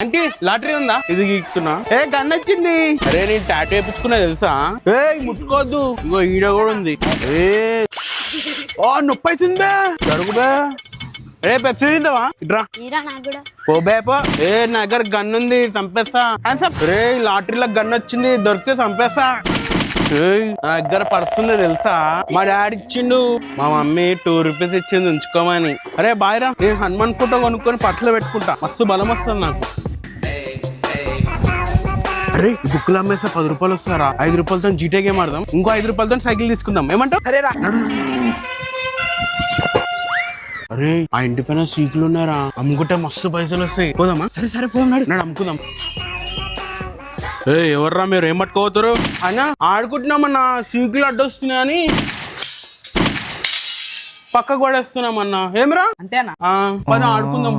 అంటే లాటరీ ఉందా? ఇది గీక్కున్నా. ఏ గన్ వచ్చింది. అరే నేను టాటూ వేయించుకున్నా తెలుసా? ఏ ముట్టుకోవద్దు. ఇగో ఈడ కూడా ఉంది. ఏ ఓ నొప్పి అవుతుందా? జరుగుబే. రే పెప్సీ తింటావా? ఇట్రా పోబే పో. ఏ నా దగ్గర గన్ ఉంది, చంపేస్తా. రే లాటరీలో గన్ వచ్చింది, దొరికితే చంపేస్తా. నా దగ్గర పడుతుంది తెలుసా? మా డాడీ ఇచ్చిండు, మా మమ్మీ 2 రూపీస్ ఇచ్చింది ఉంచుకోమని. అరే బాయ్ రా, నేను హనుమాన్ ఫోటో కొనుక్కొని పర్సులో పెట్టుకుంటా, మస్తు బలం వస్తుంది నాకు. అరే బుక్కులు అమ్మేస్తా 10 రూపాయలు వస్తారా? 5 రూపాయలతో జీటే గేమ్ ఆడదాం, ఇంకో 5 రూపాయలతో సైకిల్ తీసుకుందాం. ఏమంటావు? అరే రా. అరే ఆ ఇంటి పైన సీకులు ఉన్నారా, అమ్ముకుంటే మస్తు పైసలు వస్తాయి. పోదామా? సరే సరే పోదాం నాడు అమ్ముకుందాం. ఏ ఎవర్రా మీరు, ఏం పట్టుకోవతారు? అయినా ఆడుకుంటున్నామన్నా, సీకులు అడ్డొస్తున్నాయని పక్కకు పడేస్తున్నామన్నా. ఏమిరా అంతేనా? పద ఆడుకుందాం.